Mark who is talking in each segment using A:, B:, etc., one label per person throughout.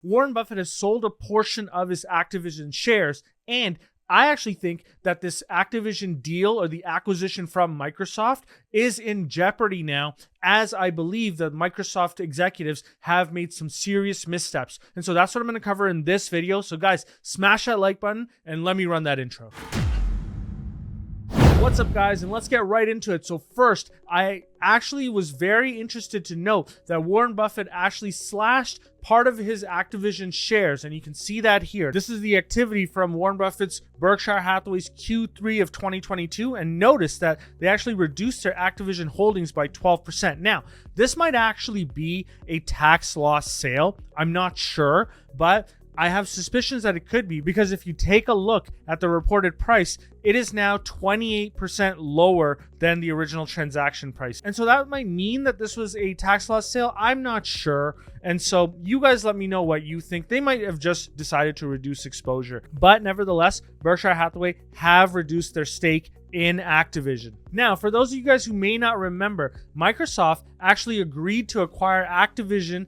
A: Warren Buffett has sold a portion of his Activision shares, and I actually think that this Activision deal or the acquisition from Microsoft is in jeopardy now, as I believe that Microsoft executives have made some serious missteps. And so that's what I'm going to cover in this video. So guys, smash that like button and let me run that intro. What's up, guys, and let's get right into it. So first, I actually was very interested to note that Warren Buffett actually slashed part of his Activision shares, and you can see that here. This is the activity from Warren Buffett's Berkshire Hathaway's Q3 of 2022, and notice that they actually reduced their Activision holdings by 12%. Now, this might actually be a tax loss sale. I'm not sure, but I have suspicions that it could be, because if you take a look at the reported price, it is now 28% lower than the original transaction price. And so that might mean that this was a tax loss sale. I'm not sure. And so you guys let me know what you think. They might have just decided to reduce exposure. But nevertheless, Berkshire Hathaway have reduced their stake in Activision. Now, for those of you guys who may not remember, Microsoft actually agreed to acquire Activision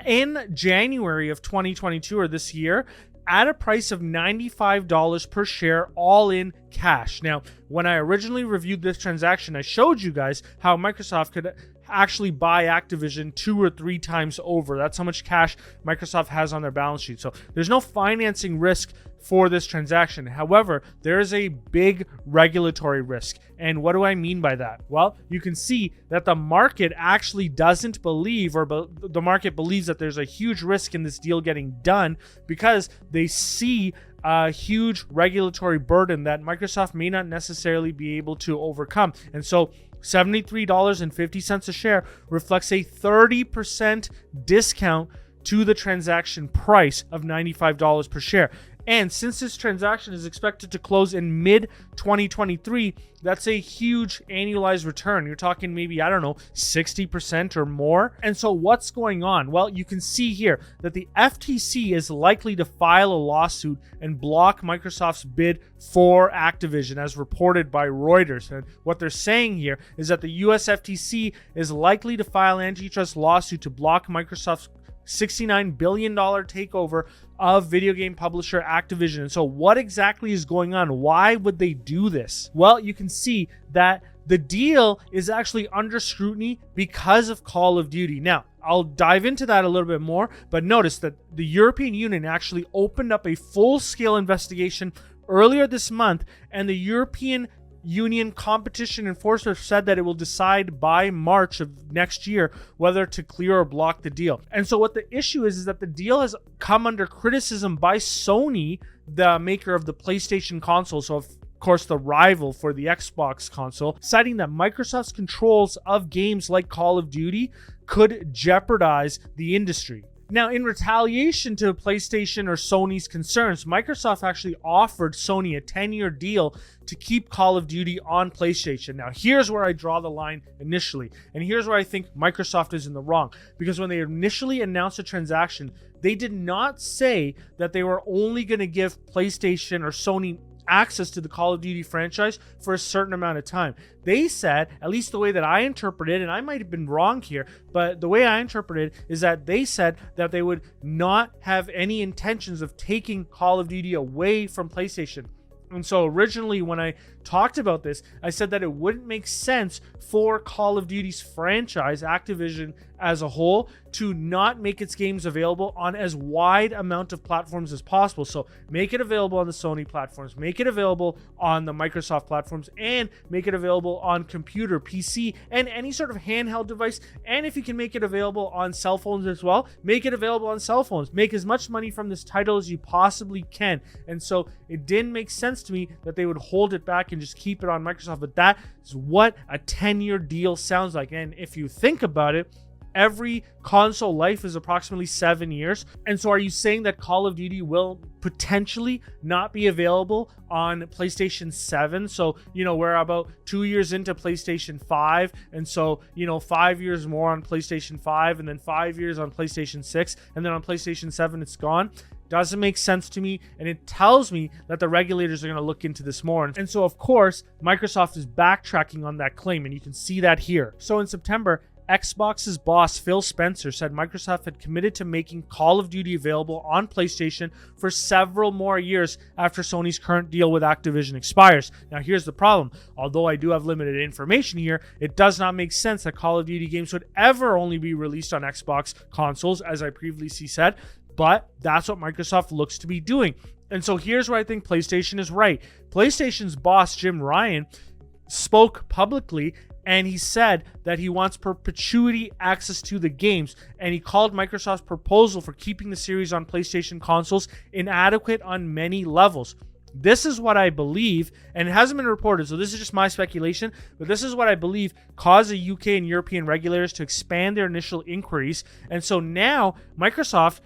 A: in January of 2022, or this year, at a price of $95 per share, all in cash. Now, when I originally reviewed this transaction, I showed you guys how Microsoft could actually buy Activision 2 or 3 times over. That's how much cash Microsoft has on their balance sheet. So there's no financing risk for this transaction. However, there is a big regulatory risk. And what do I mean by that? Well, you can see that the market actually doesn't believe, or the market believes that there's a huge risk in this deal getting done, because they see a huge regulatory burden that Microsoft may not necessarily be able to overcome. And so $73.50 a share reflects a 30% discount to the transaction price of $95 per share. And since this transaction is expected to close in mid-2023, that's a huge annualized return. You're talking maybe, I don't know, 60% or more. And so what's going on? Well, you can see here that the FTC is likely to file a lawsuit and block Microsoft's bid for Activision, as reported by Reuters. And what they're saying here is that the US FTC is likely to file an antitrust lawsuit to block Microsoft's $69 billion takeover of video game publisher Activision. And so what exactly is going on? Why would they do this? Well, you can see that the deal is actually under scrutiny because of Call of Duty. Now, I'll dive into that a little bit more, but notice that the European Union actually opened up a full-scale investigation earlier this month, and the European Union competition enforcer said that it will decide by March of next year whether to clear or block the deal. And so what the issue is that the deal has come under criticism by Sony, the maker of the PlayStation console, so of course the rival for the Xbox console, citing that Microsoft's controls of games like Call of Duty could jeopardize the industry. Now, in retaliation to PlayStation or Sony's concerns, Microsoft actually offered Sony a 10-year deal to keep Call of Duty on PlayStation. Now, here's where I draw the line initially, and here's where I think Microsoft is in the wrong. Because when they initially announced the transaction, they did not say that they were only going to give PlayStation or Sony access to the Call of Duty franchise for a certain amount of time. They said, at least the way that I interpreted, and I might have been wrong here, but the way I interpreted is that they said that they would not have any intentions of taking Call of Duty away from PlayStation. And so originally when I talked about this, I said that it wouldn't make sense for Call of Duty's franchise, Activision as a whole, to not make its games available on as wide amount of platforms as possible. So make it available on the Sony platforms, make it available on the Microsoft platforms, and make it available on computer, PC, and any sort of handheld device. And if you can make it available on cell phones as well, make it available on cell phones. Make as much money from this title as you possibly can. And so it didn't make sense to me that they would hold it back and just keep it on Microsoft. But that is what a 10-year deal sounds like. And if you think about it, every console life is approximately 7 years. And so are you saying that Call of Duty will potentially not be available on PlayStation 7? So, we're about 2 years into PlayStation 5. And so, 5 years more on PlayStation 5, and then 5 years on PlayStation 6. And then on PlayStation 7, it's gone. Doesn't make sense to me, and it tells me that the regulators are going to look into this more. And so, of course, Microsoft is backtracking on that claim, and you can see that here. So in September, Xbox's boss Phil Spencer said Microsoft had committed to making Call of Duty available on PlayStation for several more years after Sony's current deal with Activision expires. Now here's the problem. Although I do have limited information here, it does not make sense that Call of Duty games would ever only be released on Xbox consoles, as I previously said, but that's what Microsoft looks to be doing. And so here's where I think PlayStation is right. PlayStation's boss, Jim Ryan, spoke publicly, and he said that he wants perpetuity access to the games, and he called Microsoft's proposal for keeping the series on PlayStation consoles inadequate on many levels. This is what I believe, and it hasn't been reported, so this is just my speculation, but this is what I believe caused the UK and European regulators to expand their initial inquiries. And so now Microsoft,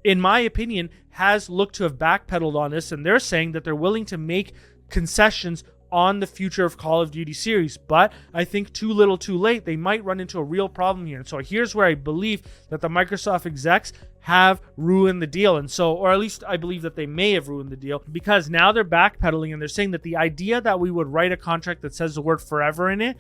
A: in my opinion, has looked to have backpedaled on this, and they're saying that they're willing to make concessions on the future of Call of Duty series. But I think too little too late, they might run into a real problem here. And so here's where I believe that the Microsoft execs have ruined the deal. And so, or at least I believe that they may have ruined the deal, because now they're backpedaling and they're saying that the idea that we would write a contract that says the word forever in it,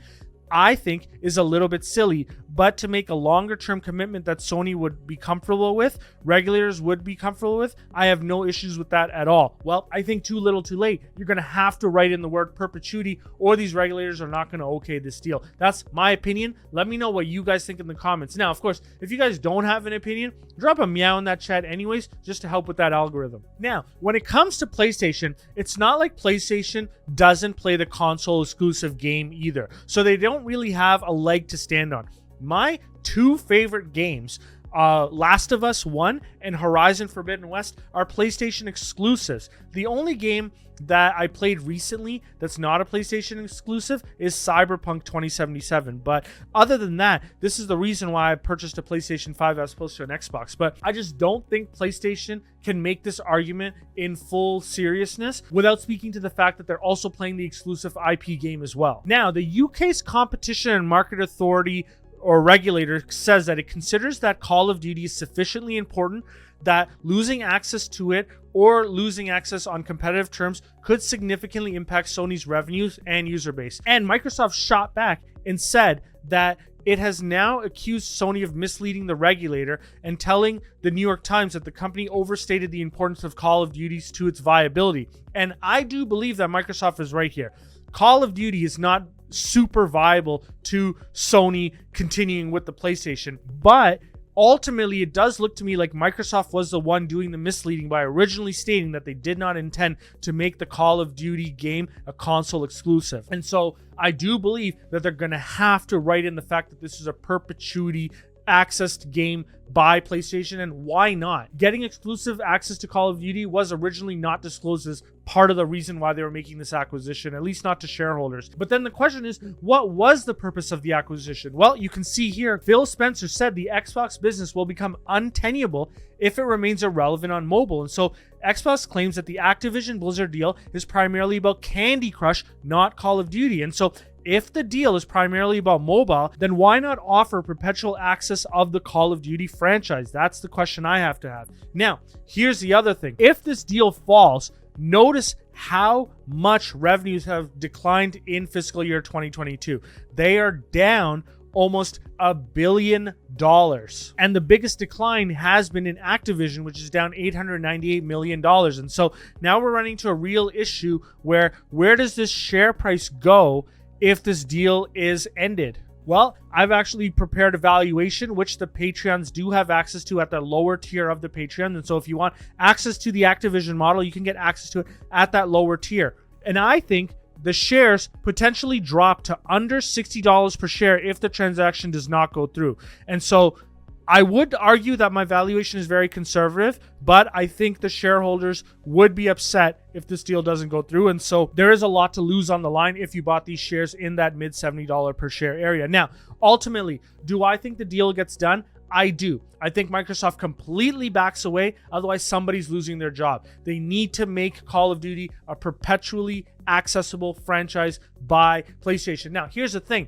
A: I think is a little bit silly. But to make a longer term commitment that Sony would be comfortable with, regulators would be comfortable with, I have no issues with that at all. Well, I think too little too late. You're going to have to write in the word perpetuity, or these regulators are not going to okay this deal. That's my opinion. Let me know what you guys think in the comments. Now, of course, if you guys don't have an opinion, drop a meow in that chat anyways, just to help with that algorithm. Now, when it comes to PlayStation, it's not like PlayStation doesn't play the console exclusive game either. So they don't really have a leg to stand on. My two favorite games, Last of Us 1 and Horizon Forbidden West, are PlayStation exclusives. The only game that I played recently that's not a PlayStation exclusive is Cyberpunk 2077. But other than that, this is the reason why I purchased a PlayStation 5 as opposed to an Xbox. But I just don't think PlayStation can make this argument in full seriousness without speaking to the fact that they're also playing the exclusive IP game as well. Now, the UK's Competition and Market Authority or regulator says that it considers that Call of Duty is sufficiently important that losing access to it or losing access on competitive terms could significantly impact Sony's revenues and user base. And Microsoft shot back and said that it has now accused Sony of misleading the regulator and telling the New York Times that the company overstated the importance of Call of Duty to its viability. And I do believe that Microsoft is right here. Call of Duty is not super viable to Sony continuing with the PlayStation, but ultimately it does look to me like Microsoft was the one doing the misleading by originally stating that they did not intend to make the Call of Duty game a console exclusive. And so I do believe that they're going to have to write in the fact that this is a perpetuity accessed game by PlayStation, and why not? Getting exclusive access to Call of Duty was originally not disclosed as part of the reason why they were making this acquisition, at least not to shareholders. But then the question is, what was the purpose of the acquisition? Well, you can see here, Phil Spencer said the Xbox business will become untenable if it remains irrelevant on mobile. And so Xbox claims that the Activision Blizzard deal is primarily about Candy Crush, not Call of Duty. And so if the deal is primarily about mobile, then why not offer perpetual access of the Call of Duty franchise? That's the question I have to have. Now, here's the other thing. If this deal falls, notice how much revenues have declined in fiscal year 2022. They are down almost $1 billion. And the biggest decline has been in Activision, which is down $898 million. And so now we're running into a real issue where does this share price go if this deal is ended? Well, I've actually prepared a valuation, which the Patreons do have access to at the lower tier of the Patreon. And so if you want access to the Activision model, you can get access to it at that lower tier. And I think the shares potentially drop to under $60 per share if the transaction does not go through. And so I would argue that my valuation is very conservative, but I think the shareholders would be upset if this deal doesn't go through. And so there is a lot to lose on the line if you bought these shares in that mid $70 per share area. Now, ultimately, do I think the deal gets done? I do. I think Microsoft completely backs away. Otherwise, somebody's losing their job. They need to make Call of Duty a perpetually accessible franchise by PlayStation. Now, here's the thing.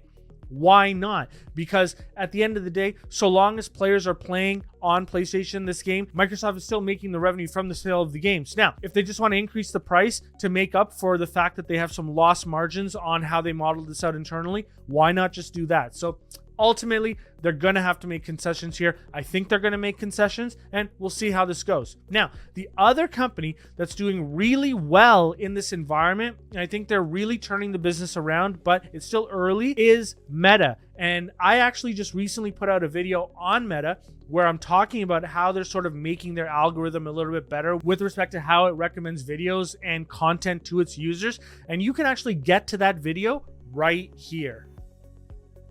A: Why not? Because at the end of the day, so long as players are playing on PlayStation this game, Microsoft is still making the revenue from the sale of the games. Now, if they just want to increase the price to make up for the fact that they have some lost margins on how they modeled this out internally, why not just do that? So ultimately, they're going to have to make concessions here. I think they're going to make concessions, and we'll see how this goes. Now, the other company that's doing really well in this environment, and I think they're really turning the business around, but it's still early, is Meta. And I actually just recently put out a video on Meta where I'm talking about how they're sort of making their algorithm a little bit better with respect to how it recommends videos and content to its users. And you can actually get to that video right here.